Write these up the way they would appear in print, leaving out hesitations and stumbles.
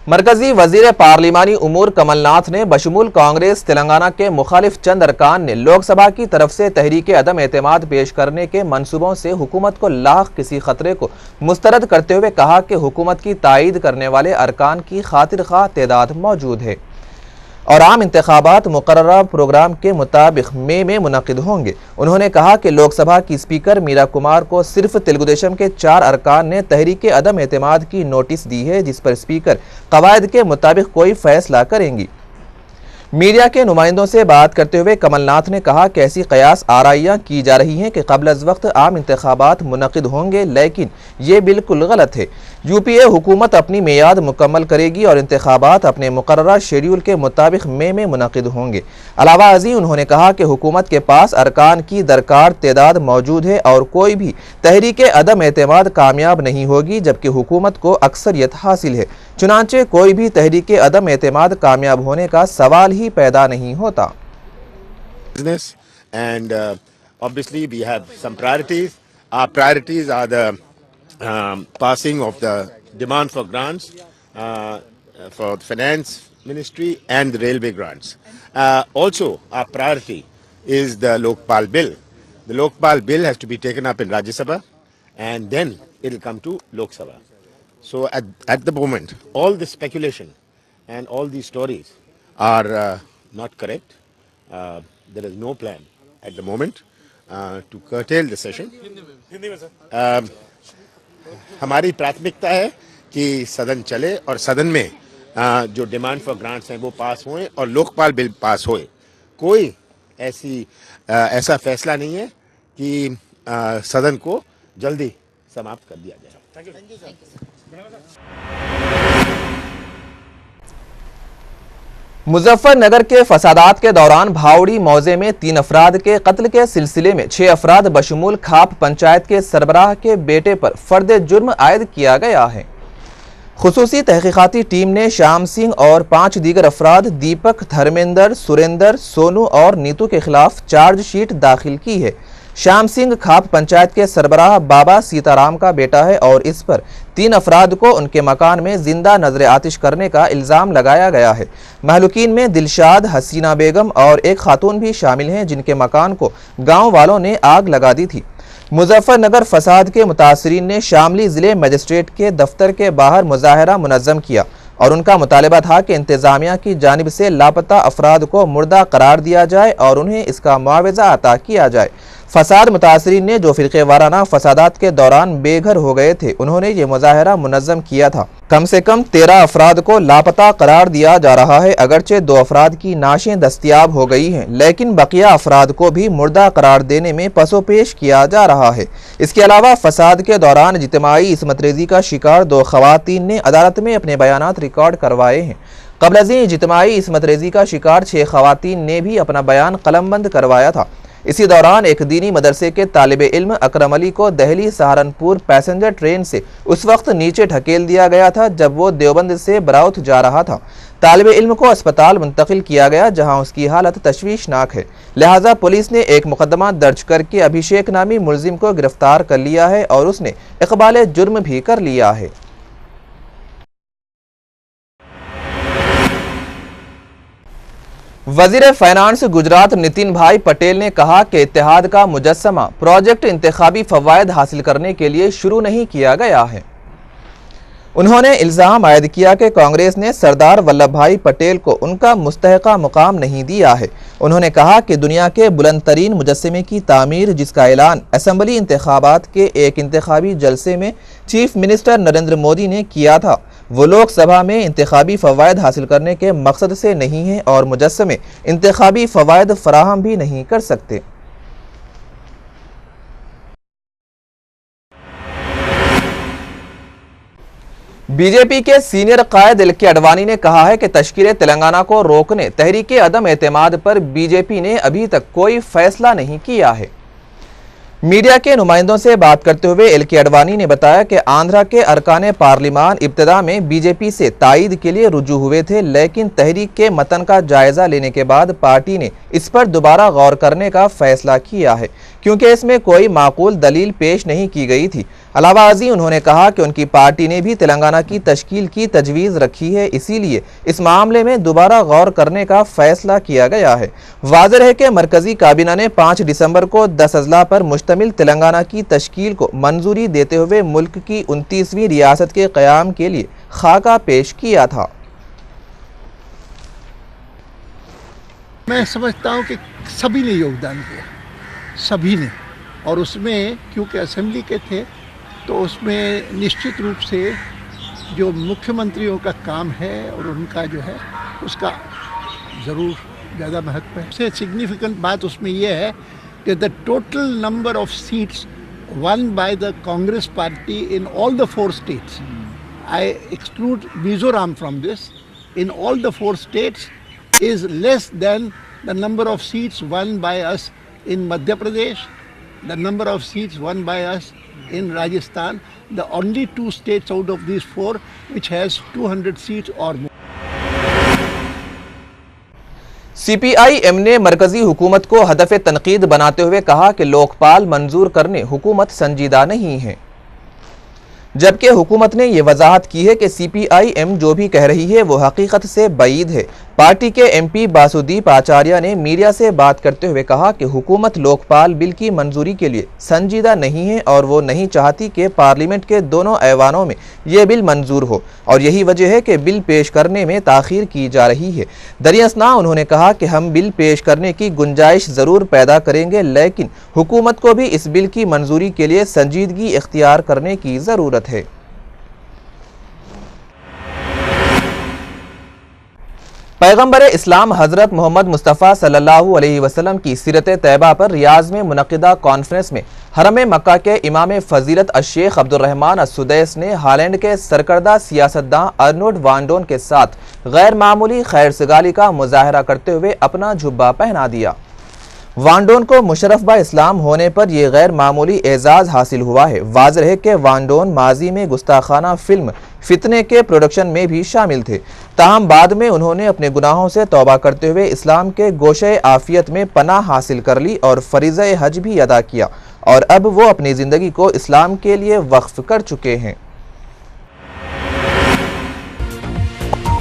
मरकजी वजीर पार्लिमानी उमूर कमलनाथ ने बशमूल कांग्रेस तेलंगाना के मुखालिफ चंद अरकान ने लोकसभा की तरफ से तहरीके अदम एतमाद पेश करने के मंसूबों से हुकूमत को लाख किसी खतरे को मुस्तरद करते हुए कहा कि हुकूमत की तायीद करने वाले अरकान की खातिर खा तादाद मौजूद है और आम इंतखाबात मुकर्रर प्रोग्राम के मुताबिक मई में मुनक़िद होंगे। उन्होंने कहा कि लोकसभा की स्पीकर मीरा कुमार को सिर्फ तेलुगुदेशम के 4 अरकान ने तहरीके अदम एतमाद की नोटिस दी है, जिस पर स्पीकर कवायद के मुताबिक कोई फैसला करेंगी। मीडिया के नुमाइंदों से बात करते हुए कमलनाथ ने कहा कि ऐसी कयास आराइयाँ की जा रही हैं कि क़ब्ल अज़ वक्त आम इंतखाबात मुनक़िद होंगे, लेकिन ये बिल्कुल गलत है। यूपीए हुकूमत अपनी मियाद मुकम्मल करेगी और इंतखाबात अपने मुकर्रर शेड्यूल के मुताबिक मई में मुनक़िद होंगे। अलावा अज़ीं उन्होंने कहा कि हुकूमत के पास अरकान की दरकार तादाद मौजूद है और कोई भी तहरीके अदम एतमाद कामयाब नहीं होगी, जबकि हुकूमत को अक्सरियत हासिल है। चुनांचे कोई भी तहरीके अदम एतमाद कामयाब होने का सवाल ही पैदा नहीं होता। And obviously we have some priorities. Our priorities are the passing of the demand for grants for the finance ministry and the railway grants. Also our priority is the Lokpal bill. The Lokpal bill has to be taken up in Rajya Sabha and then it will come to Lok Sabha. So at the moment, all this speculation and all these stories are not correct. There is no plan at the moment to curtail the session. हमारी प्राथमिकता है कि सदन चले और सदन में जो डिमांड फॉर ग्रांट्स हैं वो पास होएं और लोकपाल बिल पास होए। कोई ऐसा फैसला नहीं है कि सदन को जल्दी समाप्त कर दिया जाए। मुजफ्फरनगर के फसादात के दौरान भावड़ी मौजे में 3 अफराद के कत्ल के सिलसिले में 6 अफराद बशमूल खाप पंचायत के सरबराह के बेटे पर फर्द जुर्म आयद किया गया है। खुसूसी तहकीकाती टीम ने श्याम सिंह और 5 दीगर अफराद दीपक, धर्मेंद्र, सुरेंद्र, सोनू और नीतू के खिलाफ चार्जशीट दाखिल की है। श्याम सिंह खाप पंचायत के सरबराह बाबा सीताराम का बेटा है और इस पर 3 अफराद को उनके मकान में जिंदा नजर आतिश करने का इल्ज़ाम लगाया गया है। महलूकीन में दिलशाद, हसीना बेगम और एक खातून भी शामिल हैं, जिनके मकान को गांव वालों ने आग लगा दी थी। मुजफ्फरनगर फसाद के मुतासरीन ने शामली जिले मजिस्ट्रेट के दफ्तर के बाहर मुजाहरा मुनज़्ज़म किया और उनका मुतालबा था कि इंतज़ामिया की जानिब से लापता अफराद को मुर्दा करार दिया जाए और उन्हें इसका मुआवजा अता किया जाए। फसाद मुतासरीन ने जो फ़िरक़े वाराना फसादात के दौरान बेघर हो गए थे, उन्होंने ये मुजाहरा मुनज़्ज़म किया था। कम से कम 13 अफराद को लापता करार दिया जा रहा है। अगरचे 2 अफराद की नाशें दस्तियाब हो गई हैं, लेकिन बकिया अफराद को भी मुर्दा करार देने में पसोपेश किया जा रहा है। इसके अलावा फसाद के दौरान इज्तिमाई इस्मत रेज़ी का शिकार 2 ख़वातीन ने अदालत में अपने बयानात रिकॉर्ड करवाए हैं। क़ब्ल अज़ीं इज्तिमाई इस्मत रेज़ी का शिकार 6 ख़वातीन ने भी अपना बयान कलमबंद करवाया था। इसी दौरान एक दीनी मदरसे के तालिबे इल्म अकरम अली को दिल्ली सहारनपुर पैसेंजर ट्रेन से उस वक्त नीचे ढकेल दिया गया था जब वो देवबंद से बराउथ जा रहा था। तालिबे इल्म को अस्पताल मुंतकिल किया गया, जहां उसकी हालत तशवीशनाक है। लिहाजा पुलिस ने एक मुकदमा दर्ज करके अभिषेक नामी मुलजिम को गिरफ्तार कर लिया है और उसने इकबाल जुर्म भी कर लिया है। वज़ीर फाइनेंस गुजरात नितिन भाई पटेल ने कहा कि इत्तेहाद का मुजस्समा प्रोजेक्ट इंतखाबी फवायद हासिल करने के लिए शुरू नहीं किया गया है। उन्होंने इल्ज़ाम आयद किया कि कांग्रेस ने सरदार वल्लभ भाई पटेल को उनका मुस्तहक़ा मुकाम नहीं दिया है। उन्होंने कहा कि दुनिया के बुलंद तरीन मुजस्समे की तामीर, जिसका ऐलान असम्बली इंतखाबात के एक इंतखाबी जलसे में चीफ मिनिस्टर नरेंद्र मोदी ने किया था, वो लोकसभा में इंतखाबी फ़वायद हासिल करने के मकसद से नहीं है और मुजस्समे इंतखाबी फ़वायद फराहम भी नहीं कर सकते। बीजेपी के सीनियर कायद एल.के. अडवाणी ने कहा है कि तश्कील तेलंगाना को रोकने तहरीके अदम एतमाद पर बीजेपी ने अभी तक कोई फैसला नहीं किया है। मीडिया के नुमाइंदों से बात करते हुए एल.के. अडवाणी ने बताया कि आंध्रा के अरकान पार्लिमान इब्तिदा में बीजेपी से तायीद के लिए रुजू हुए थे, लेकिन तहरीक के मतन का जायजा लेने के बाद पार्टी ने इस पर दोबारा गौर करने का फैसला किया है। क्योंकि इसमें कोई माकूल दलील पेश नहीं की गई थी। अलावा अजी उन्होंने कहा कि उनकी पार्टी ने भी तेलंगाना की तश्कील की तजवीज़ रखी है, इसीलिए इस मामले में दोबारा गौर करने का फैसला किया गया है। वाज़ेह है कि मरकजी काबीना ने 5 दिसंबर को 10 अजला पर मुश्तमिल तेलंगाना की तश्कील को मंजूरी देते हुए मुल्क की 29वीं रियासत के क़याम के लिए खाका पेश किया था। मैं समझता हूँ कि सभी ने योगदान किया, सभी ने, और उसमें क्योंकि असेंबली के थे तो उसमें निश्चित रूप से जो मुख्यमंत्रियों का काम है और उनका जो है उसका ज़रूर ज़्यादा महत्व है। सबसे सिग्निफिकेंट बात उसमें यह है कि the total number of seats one by the Congress party in all the 4 states, I exclude Mizoram from this, in all the 4 states is less than the number of seats won by us in Madhya Pradesh, the number of seats won by us in Rajasthan, the only 2 states out of these 4 which has 200 seats or more. CPIM ने मरकजी हुकूमत को हदफ तनकीद बनाते हुए कहा कि लोकपाल मंजूर करने हुकूमत संजीदा नहीं है, जबकि हुकूमत ने यह वजाहत की है कि CPIM जो भी कह रही है वो हकीकत से बईद है। पार्टी के MP बासुदीप आचार्य ने मीडिया से बात करते हुए कहा कि हुकूमत लोकपाल बिल की मंजूरी के लिए संजीदा नहीं है और वो नहीं चाहती कि पार्लियामेंट के दोनों ऐवानों में ये बिल मंजूर हो, और यही वजह है कि बिल पेश करने में ताख़ीर की जा रही है। दरियासना उन्होंने कहा कि हम बिल पेश करने की गुंजाइश ज़रूर पैदा करेंगे, लेकिन हुकूमत को भी इस बिल की मंजूरी के लिए संजीदगी इख्तियार करने की ज़रूरत है। पैगम्बर इस्लाम हज़रत मोहम्मद मुस्तफ़ा सल्लल्लाहु अलैहि वसल्लम की सीरत तैयबा पर रियाज में मुनक़िदा कॉन्फ्रेंस में हरम मक्का के इमाम फ़जीलत अश-शेख अब्दुर्रहमान अस-सुदैस ने हालैंड के सरकर्दा सियासतदां अर्नोल्ड वान डोन के साथ गैर मामूली खैर-सगाली का मुजाहरा करते हुए अपना जुब्बा पहना दिया। वान डोन को मुशर्रफ बा इस्लाम होने पर यह गैर मामूली एजाज़ हासिल हुआ है। वाज़ेह है कि वान डोन माजी में गुस्ताखाना फिल्म फितने के प्रोडक्शन में भी शामिल थे, ताहम बाद में उन्होंने अपने गुनाहों से तौबा करते हुए इस्लाम के गोशे आफियत में पनाह हासिल कर ली और फ़रीज़ा हज भी अदा किया, और अब वो अपनी ज़िंदगी को इस्लाम के लिए वक्फ कर चुके हैं।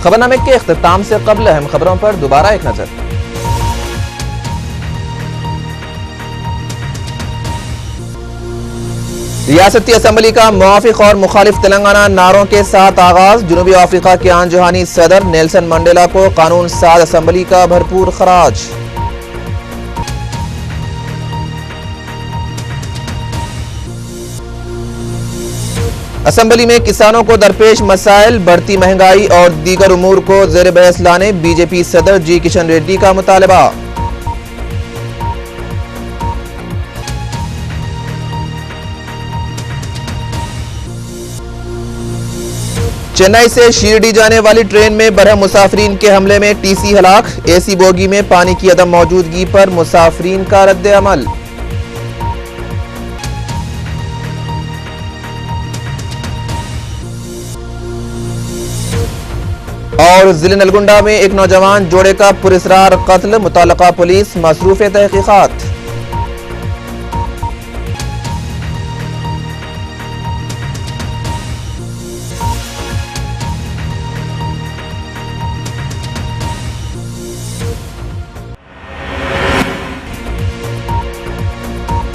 खबरनामे के इख्तिताम से कबल अहम खबरों पर दोबारा एक नज़र। रियासती असम्बली का मुआफिक और मुखालिफ तेलंगाना नारों के साथ आगाज। जनूबी अफ्रीका के आन जहानी सदर नेल्सन मंडेला को कानून साज असम्बली का भरपूर खराज। असम्बली में किसानों को दरपेश मसाइल, बढ़ती महंगाई और दीगर उमूर को ज़ेर बहस लाने बीजेपी सदर जी किशन रेड्डी का मुतालबा। चेन्नई से शिरडी जाने वाली ट्रेन में बरहम मुसाफरीन के हमले में TC हलाक। AC बोगी में पानी की अदम मौजूदगी पर मुसाफरीन का रद्द अमल। और जिले नलगुंडा में एक नौजवान जोड़े का पुरस्रार कत्ल, मुतल्लका पुलिस मसरूफ तहकीकात।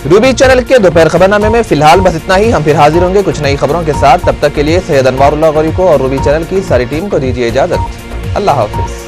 रूबी चैनल के दोपहर खबरनामे में फिलहाल बस इतना ही। हम फिर हाजिर होंगे कुछ नई खबरों के साथ। तब तक के लिए सैयद अनवारुल्लाह गौरी को और रूबी चैनल की सारी टीम को दीजिए इजाजत। अल्लाह हाफिज।